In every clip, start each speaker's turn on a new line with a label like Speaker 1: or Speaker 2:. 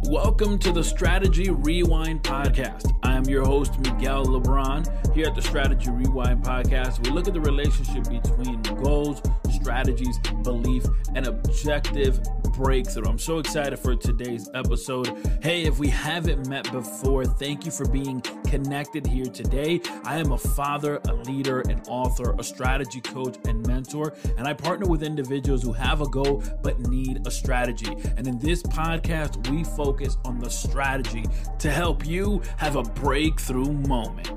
Speaker 1: Welcome to the Strategy Rewind Podcast. I am your host, Miguel Lebron. Here at the Strategy Rewind Podcast, we look at the relationship between goals, strategies, belief, and objective breakthrough. I'm so excited for today's episode. Hey, if we haven't met before, thank you for being connected here today. I am a father, a leader, an author, a strategy coach, and mentor, and I partner with individuals who have a goal but need a strategy. And in this podcast, we focus on the strategy to help you have a breakthrough moment.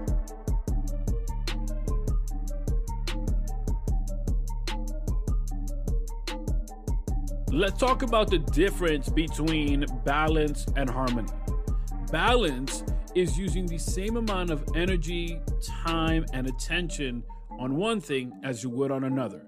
Speaker 1: Let's talk about the difference between balance and harmony. Balance is using the same amount of energy, time, and attention on one thing as you would on another.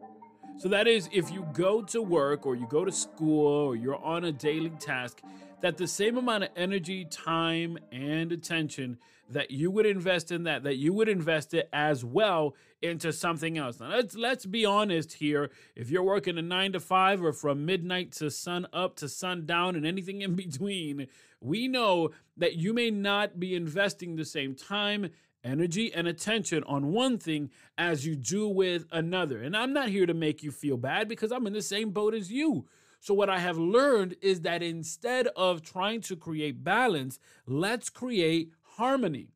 Speaker 1: So that is, if you go to work or you go to school or you're on a daily task, that the same amount of energy, time, and attention that you would invest in that you would invest it as well into something else. Now, let's be honest here. If you're working a 9 to 5 or from midnight to sun up to sundown and anything in between, we know that you may not be investing the same time, energy, and attention on one thing as you do with another. And I'm not here to make you feel bad because I'm in the same boat as you. So what I have learned is that instead of trying to create balance, let's create harmony.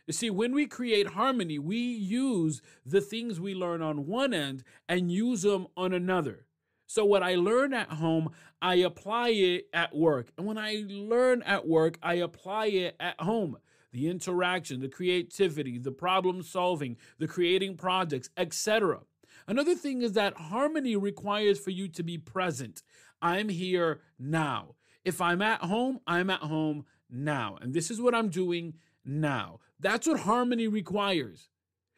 Speaker 1: You see, when we create harmony, we use the things we learn on one end and use them on another. So what I learn at home, I apply it at work. And when I learn at work, I apply it at home. The interaction, the creativity, the problem solving, the creating projects, etc. Another thing is that harmony requires for you to be present. I'm here now. If I'm at home now. And this is what I'm doing now. That's what harmony requires.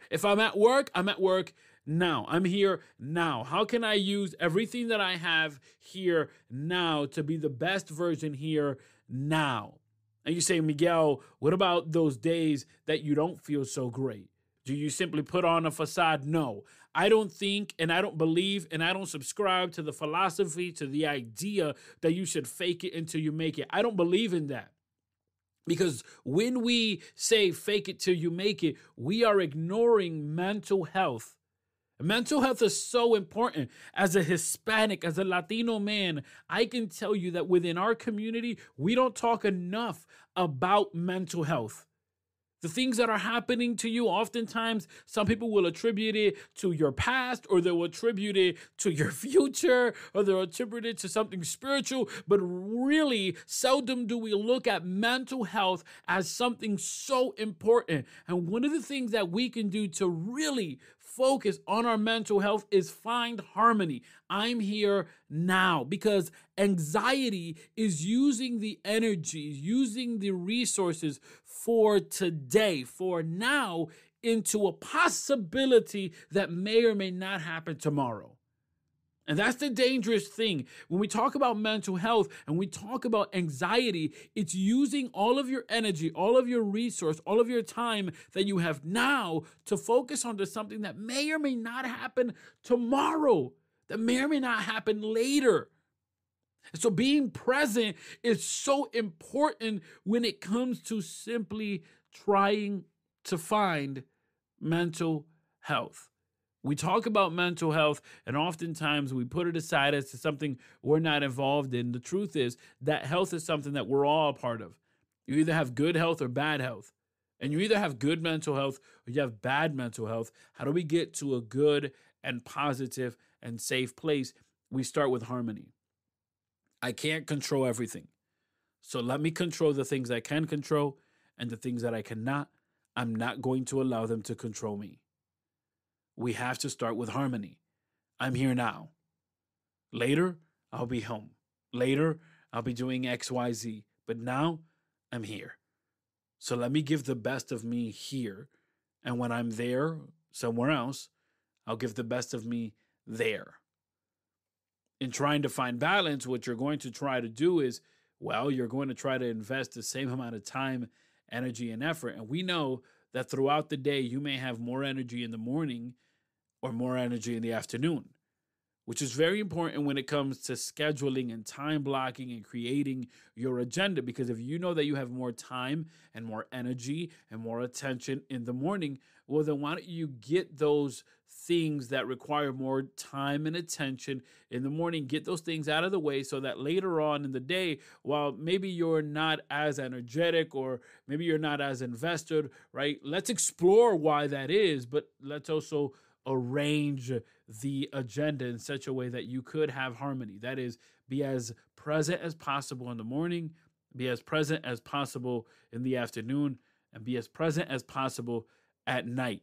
Speaker 1: If I'm at work now. I'm here now. How can I use everything that I have here now to be the best version here now? And you say, Miguel, what about those days that you don't feel so great? Do you simply put on a facade? No. I don't think, and I don't believe, and I don't subscribe to the philosophy, to the idea that you should fake it until you make it. I don't believe in that. Because when we say fake it till you make it, we are ignoring mental health. Mental health is so important. As a Hispanic, as a Latino man, I can tell you that within our community, we don't talk enough about mental health. The things that are happening to you, oftentimes, some people will attribute it to your past, or they'll attribute it to your future, or they'll attribute it to something spiritual. But really, seldom do we look at mental health as something so important. And one of the things that we can do to really focus on our mental health is find harmony. I'm here now, because anxiety is using the energy, using the resources for today, for now, into a possibility that may or may not happen tomorrow. And that's the dangerous thing. When we talk about mental health and we talk about anxiety, it's using all of your energy, all of your resource, all of your time that you have now to focus on something that may or may not happen tomorrow, that may or may not happen later. So being present is so important when it comes to simply trying to find mental health. We talk about mental health, and oftentimes we put it aside as to something we're not involved in. The truth is that health is something that we're all a part of. You either have good health or bad health. And you either have good mental health or you have bad mental health. How do we get to a good and positive and safe place? We start with harmony. I can't control everything. So let me control the things I can control, and the things that I cannot, I'm not going to allow them to control me. We have to start with harmony. I'm here now. Later, I'll be home. Later, I'll be doing X, Y, Z. But now, I'm here. So let me give the best of me here. And when I'm there, somewhere else, I'll give the best of me there. In trying to find balance, what you're going to try to do is, well, you're going to try to invest the same amount of time, energy, and effort. And we know that throughout the day, you may have more energy in the morning or more energy in the afternoon. which is very important when it comes to scheduling and time blocking and creating your agenda. Because if you know that you have more time and more energy and more attention in the morning, well, then why don't you get those things that require more time and attention in the morning, get those things out of the way so that later on in the day, while maybe you're not as energetic or maybe you're not as invested, right? Let's explore why that is, but let's also arrange the agenda in such a way that you could have harmony. That is, be as present as possible in the morning, be as present as possible in the afternoon, and be as present as possible at night.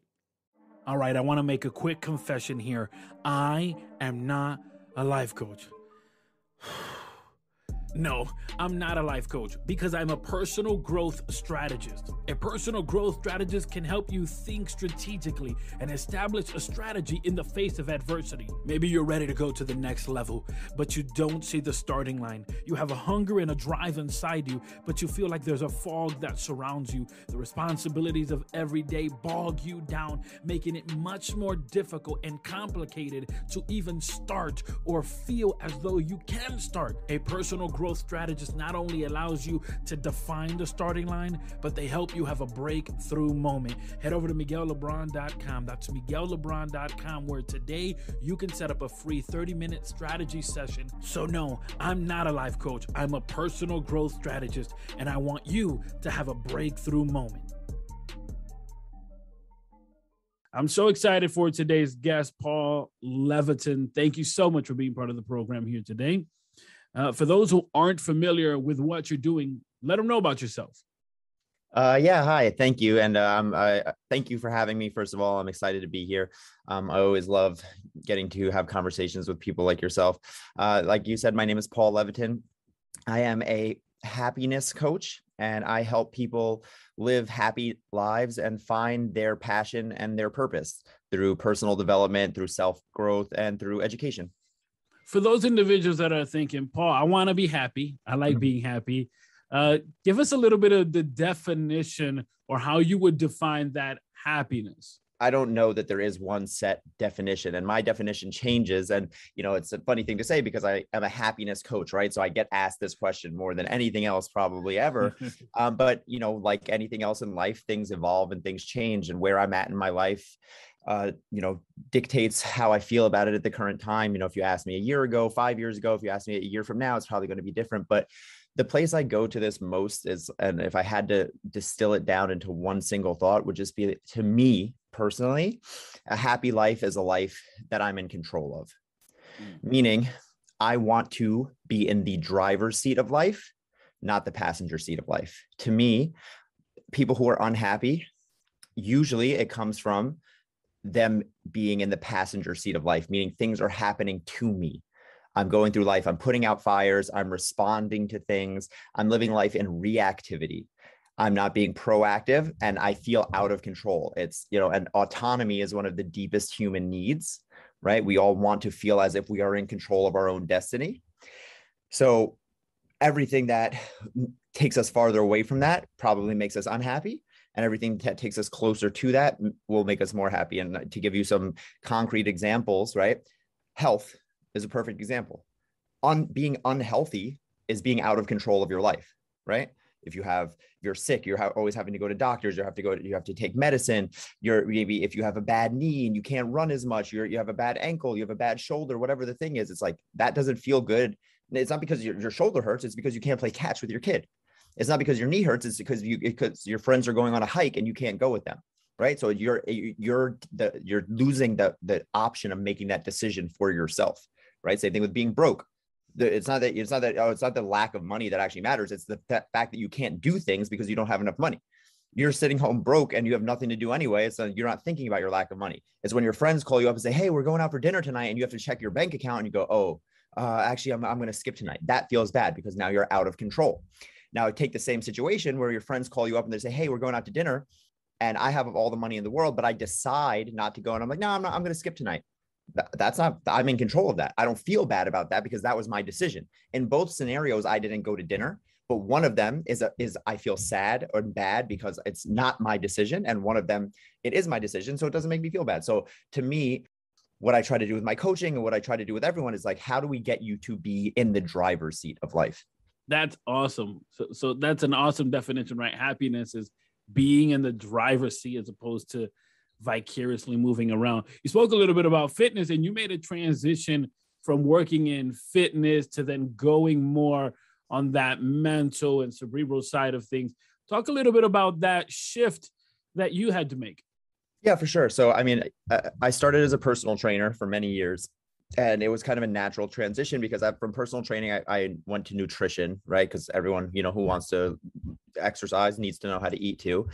Speaker 1: All right, I want to make a quick confession here. I am not a life coach. No, I'm not a life coach because I'm a personal growth strategist. A personal growth strategist can help you think strategically and establish a strategy in the face of adversity. Maybe you're ready to go to the next level, but you don't see the starting line. You have a hunger and a drive inside you, but you feel like there's a fog that surrounds you. The responsibilities of every day bog you down, making it much more difficult and complicated to even start or feel as though you can start. A personal growth strategist not only allows you to define the starting line, but they help you have a breakthrough moment. Head over to MiguelLebron.com. That's MiguelLebron.com, where today you can set up a free 30-minute strategy session. So no, I'm not a life coach. I'm a personal growth strategist, and I want you to have a breakthrough moment. I'm so excited for today's guest, Paul Levitin. Thank you so much for being part of the program here today. For those who aren't familiar with what you're doing, let them know about yourself.
Speaker 2: Yeah, hi, thank you. And thank you for having me. First of all, I'm excited to be here. I always love getting to have conversations with people like yourself. Like you said, my name is Paul Levitin. I am a happiness coach, and I help people live happy lives and find their passion and their purpose through personal development, through self-growth, and through education.
Speaker 1: For those individuals that are thinking, Paul, I want to be happy. I like being happy. Give us a little bit of the definition or how you would define that happiness.
Speaker 2: I don't know that there is one set definition, and my definition changes. And, you know, it's a funny thing to say because I am a happiness coach, right? So I get asked this question more than anything else probably ever. But, you know, like anything else in life, things evolve and things change, and where I'm at in my life, you know, dictates how I feel about it at the current time. You know, if you asked me a year ago, 5 years ago, if you asked me a year from now, it's probably going to be different. But the place I go to this most is, and if I had to distill it down into one single thought, would just be, to me personally, a happy life is a life that I'm in control of. Meaning I want to be in the driver's seat of life, not the passenger seat of life. To me, people who are unhappy, usually it comes from them being in the passenger seat of life, meaning things are happening to me. I'm going through life. I'm putting out fires. I'm responding to things. I'm living life in reactivity. I'm not being proactive, and I feel out of control. It's, you know, and autonomy is one of the deepest human needs, right? We all want to feel as if we are in control of our own destiny. So everything that takes us farther away from that probably makes us unhappy. And everything that takes us closer to that will make us more happy. And to give you some concrete examples, right? Health is a perfect example. Being unhealthy is being out of control of your life, right? If you're sick, you're always having to go to doctors. You have to take medicine. Maybe if you have a bad knee and you can't run as much, you have a bad ankle, you have a bad shoulder, whatever the thing is, it's like, that doesn't feel good. And it's not because your shoulder hurts. It's because you can't play catch with your kid. It's not because your knee hurts. It's because your friends are going on a hike and you can't go with them, right? So you're losing the option of making that decision for yourself, right? Same thing with being broke. It's not the lack of money that actually matters. It's the fact that you can't do things because you don't have enough money. You're sitting home broke and you have nothing to do anyway. So you're not thinking about your lack of money. It's when your friends call you up and say, hey, we're going out for dinner tonight, and you have to check your bank account and you go, oh, actually, I'm going to skip tonight. That feels bad because now you're out of control. Now take the same situation where your friends call you up and they say, hey, we're going out to dinner and I have all the money in the world, but I decide not to go. And I'm like, no, I'm going to skip tonight. I'm in control of that. I don't feel bad about that because that was my decision. In both scenarios, I didn't go to dinner, but one of them is I feel sad or bad because it's not my decision. And one of them, it is my decision. So it doesn't make me feel bad. So to me, what I try to do with my coaching and what I try to do with everyone is like, how do we get you to be in the driver's seat of life?
Speaker 1: That's awesome. So that's an awesome definition, right? Happiness is being in the driver's seat as opposed to vicariously moving around. You spoke a little bit about fitness, and you made a transition from working in fitness to then going more on that mental and cerebral side of things. Talk a little bit about that shift that you had to make.
Speaker 2: Yeah, for sure. So, I mean, I started as a personal trainer for many years, and it was kind of a natural transition because from personal training, I went to nutrition, right? Because everyone, you know, who wants to exercise needs to know how to eat too.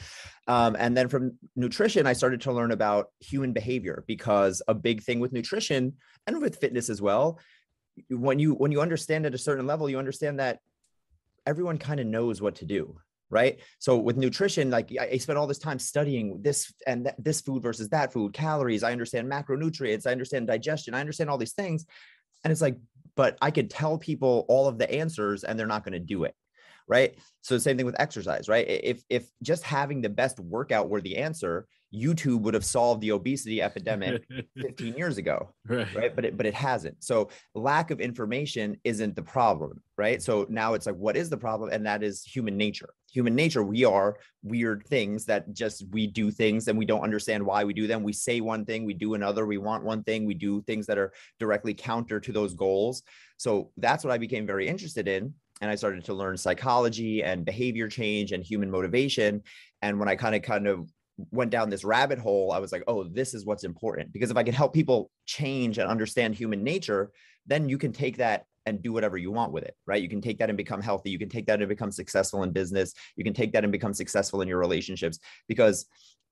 Speaker 2: And then from nutrition, I started to learn about human behavior, because a big thing with nutrition and with fitness as well, when you understand at a certain level, you understand that everyone kind of knows what to do. Right. So with nutrition, like I spent all this time studying this and this food versus that food, calories. I understand macronutrients. I understand digestion. I understand all these things. And it's like, but I could tell people all of the answers and they're not going to do it. Right. So the same thing with exercise, right? If just having the best workout were the answer, YouTube would have solved the obesity epidemic 15 years ago. Right. But it hasn't. So lack of information isn't the problem. Right. So now it's like, what is the problem? And that is human nature. Human nature. We are weird things that just, we do things and we don't understand why we do them. We say one thing, we do another, we want one thing, we do things that are directly counter to those goals. So that's what I became very interested in. And I started to learn psychology and behavior change and human motivation. And when I kind of went down this rabbit hole, I was like, oh, this is what's important. Because if I can help people change and understand human nature, then you can take that and do whatever you want with it, right? You can take that and become healthy. You can take that and become successful in business. You can take that and become successful in your relationships, because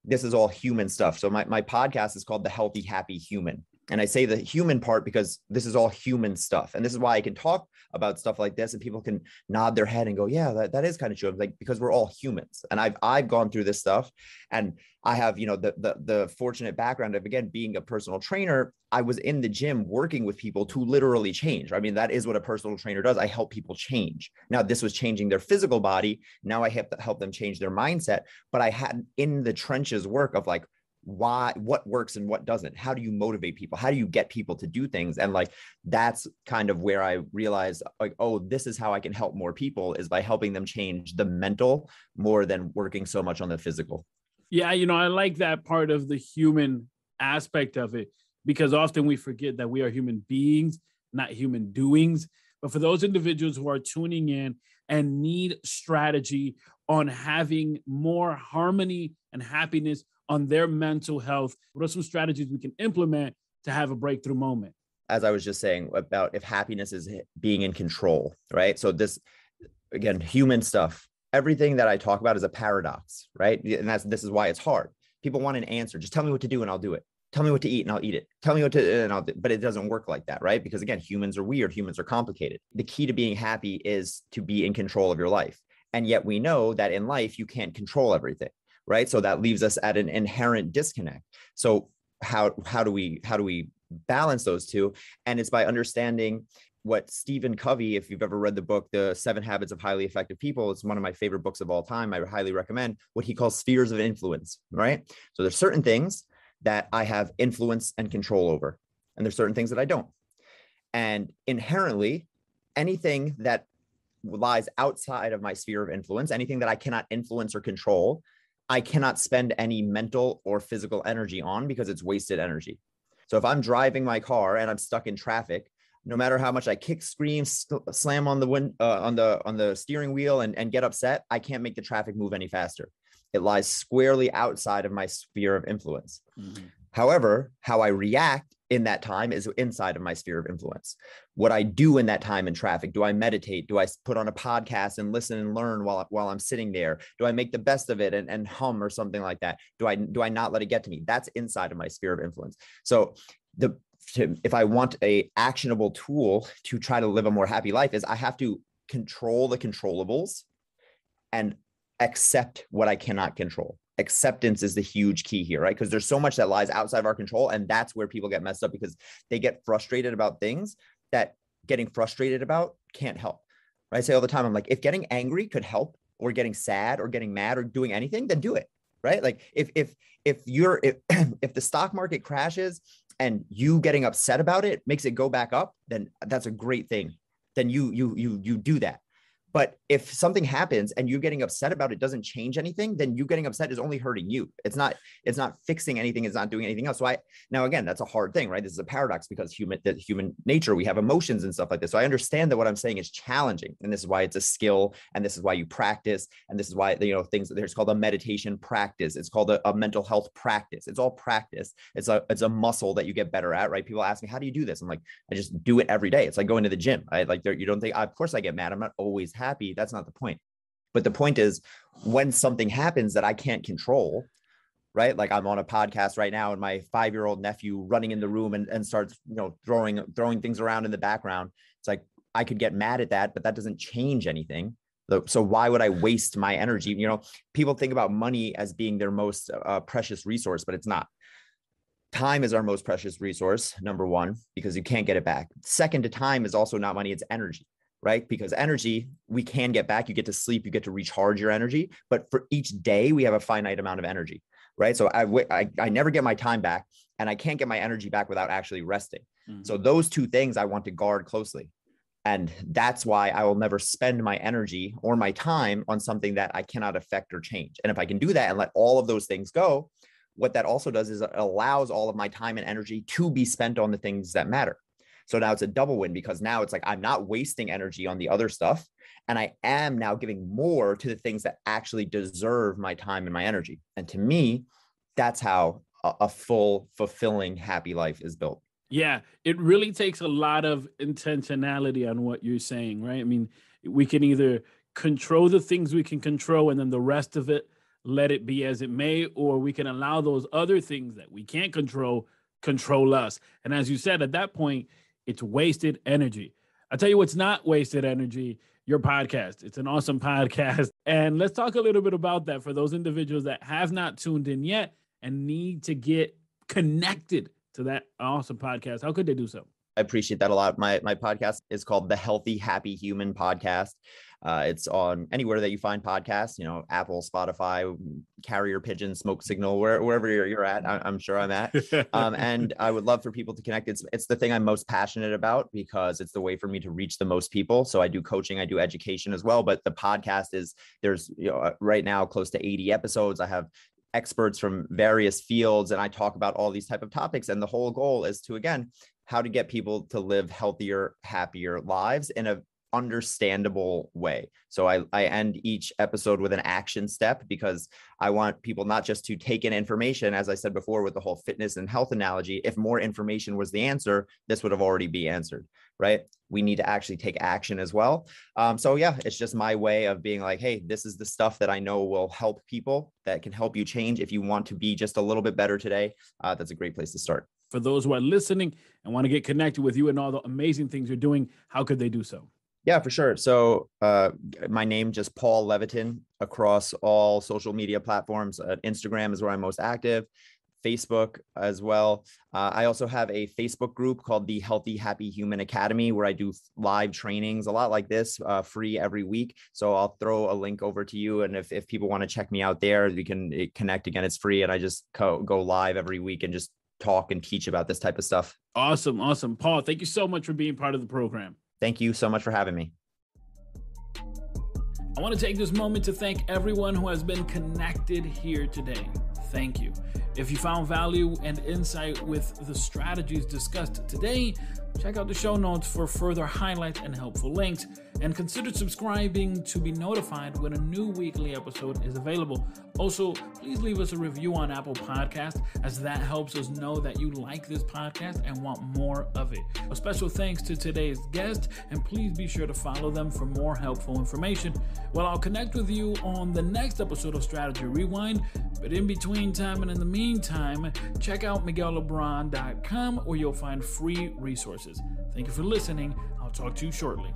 Speaker 2: this is all human stuff. So my podcast is called The Healthy, Happy Human. And I say the human part because this is all human stuff. And this is why I can talk about stuff like this and people can nod their head and go, yeah, that is kind of true. Like, because we're all humans. And I've gone through this stuff, and I have, you know, the fortunate background of, again, being a personal trainer. I was in the gym working with people to literally change. I mean, that is what a personal trainer does. I help people change. Now, this was changing their physical body. Now I have to help them change their mindset. But I had in the trenches work of like, what works and what doesn't. How do you motivate people? How do you get people to do things? And like, that's kind of where I realized, like, oh, this is how I can help more people, is by helping them change the mental more than working so much on the physical.
Speaker 1: Yeah, you know, I like that part of the human aspect of it, because often we forget that we are human beings, not human doings. But for those individuals who are tuning in and need strategy on having more harmony and happiness on their mental health, what are some strategies we can implement to have a breakthrough moment?
Speaker 2: As I was just saying about if happiness is being in control, right? So this, again, human stuff, everything that I talk about is a paradox, right? And this is why it's hard. People want an answer. Just tell me what to do and I'll do it. Tell me what to eat and I'll eat it. Tell me what to, and I'll do, but it doesn't work like that, right? Because again, humans are weird. Humans are complicated. The key to being happy is to be in control of your life. And yet we know that in life, you can't control everything, right? So that leaves us at an inherent disconnect. So how do we balance those two? And it's by understanding what Stephen Covey, if you've ever read the book, The 7 Habits of Highly Effective People, it's one of my favorite books of all time. I highly recommend what he calls spheres of influence, right? So there's certain things that I have influence and control over, and there's certain things that I don't. And inherently, anything that lies outside of my sphere of influence, anything that I cannot influence or control, I cannot spend any mental or physical energy on, because it's wasted energy. So if I'm driving my car and I'm stuck in traffic, no matter how much I kick, scream, slam on the steering wheel and get upset, I can't make the traffic move any faster. It lies squarely outside of my sphere of influence. Mm-hmm. However, how I react in that time is inside of my sphere of influence. What I do in that time in traffic, do I meditate? Do I put on a podcast and listen and learn while I'm sitting there? Do I make the best of it and hum or something like that? Do I not let it get to me? That's inside of my sphere of influence. So if I want a actionable tool to try to live a more happy life, is I have to control the controllables and accept what I cannot control. Acceptance is the huge key here, right? Because there's so much that lies outside of our control. And that's where people get messed up, because they get frustrated about things that getting frustrated about can't help. Right? I say all the time, I'm like, if getting angry could help, or getting sad or getting mad or doing anything, then do it. Right? Like if the stock market crashes and you getting upset about it makes it go back up, then that's a great thing. Then you do that. But if something happens and you getting upset about it doesn't change anything, then you getting upset is only hurting you. It's not fixing anything. It's not doing anything else. So now again, that's a hard thing, right? This is a paradox because human nature, we have emotions and stuff like this. So I understand that what I'm saying is challenging, and this is why it's a skill, and this is why you practice, and this is why, things there's called a meditation practice. It's called a mental health practice. It's all practice. It's a muscle that you get better at, right? People ask me, how do you do this? I'm like, I just do it every day. It's like going to the gym. You don't think, of course I get mad. I'm not always happy. That's not the point. But the point is, when something happens that I can't control, right? Like I'm on a podcast right now and my 5-year-old nephew running in the room and starts, throwing things around in the background. It's like, I could get mad at that, but that doesn't change anything. So why would I waste my energy? People think about money as being their most precious resource, but it's not. Time is our most precious resource, number one, because you can't get it back. Second to time is also not money, it's energy. Right? Because energy, we can get back. You get to sleep, you get to recharge your energy. But for each day, we have a finite amount of energy, right? So I never get my time back, and I can't get my energy back without actually resting. Mm-hmm. So those two things I want to guard closely. And that's why I will never spend my energy or my time on something that I cannot affect or change. And if I can do that and let all of those things go, what that also does is it allows all of my time and energy to be spent on the things that matter. So now it's a double win, because now it's like I'm not wasting energy on the other stuff, and I am now giving more to the things that actually deserve my time and my energy. And to me, that's how a full, fulfilling, happy life is built.
Speaker 1: Yeah, it really takes a lot of intentionality on what you're saying, right? I mean, we can either control the things we can control, and then the rest of it, let it be as it may, or we can allow those other things that we can't control us. And as you said, at that point, it's wasted energy. I'll tell you what's not wasted energy, your podcast. It's an awesome podcast. And let's talk a little bit about that for those individuals that have not tuned in yet and need to get connected to that awesome podcast. How could they do so?
Speaker 2: I appreciate that a lot. My podcast is called the Healthy, Happy Human Podcast. It's on anywhere that you find podcasts, Apple, Spotify, Carrier Pigeon, Smoke Signal, wherever you're at, I'm sure I'm at. And I would love for people to connect. It's the thing I'm most passionate about, because it's the way for me to reach the most people. So I do coaching, I do education as well. But the podcast there's right now close to 80 episodes. I have experts from various fields, and I talk about all these type of topics. And the whole goal is to, again, how to get people to live healthier, happier lives in a understandable way. So I end each episode with an action step, because I want people not just to take in information, as I said before with the whole fitness and health analogy. If more information was the answer, this would have already be answered, right? We need to actually take action as well. So yeah, it's just my way of being like, hey, this is the stuff that I know will help people, that can help you change. If you want to be just a little bit better today, that's a great place to start.
Speaker 1: For those who are listening and want to get connected with you and all the amazing things you're doing, how could they do so?
Speaker 2: Yeah, for sure. So my name, just Paul Levitin, across all social media platforms. Instagram is where I'm most active, Facebook as well. I also have a Facebook group called the Healthy, Happy Human Academy, where I do live trainings, a lot like this, free every week. So I'll throw a link over to you. And if people want to check me out there, we can connect. Again, it's free. And I just go live every week and just talk and teach about this type of stuff.
Speaker 1: Awesome. Awesome. Paul, thank you so much for being part of the program.
Speaker 2: Thank you so much for having me.
Speaker 1: I want to take this moment to thank everyone who has been connected here today. Thank you. If you found value and insight with the strategies discussed today, check out the show notes for further highlights and helpful links, and consider subscribing to be notified when a new weekly episode is available. Also, please leave us a review on Apple Podcasts, as that helps us know that you like this podcast and want more of it. A special thanks to today's guest, and please be sure to follow them for more helpful information. Well, I'll connect with you on the next episode of Strategy Rewind, but in between time and in the meantime, check out MiguelLebron.com, where you'll find free resources. Thank you for listening. I'll talk to you shortly.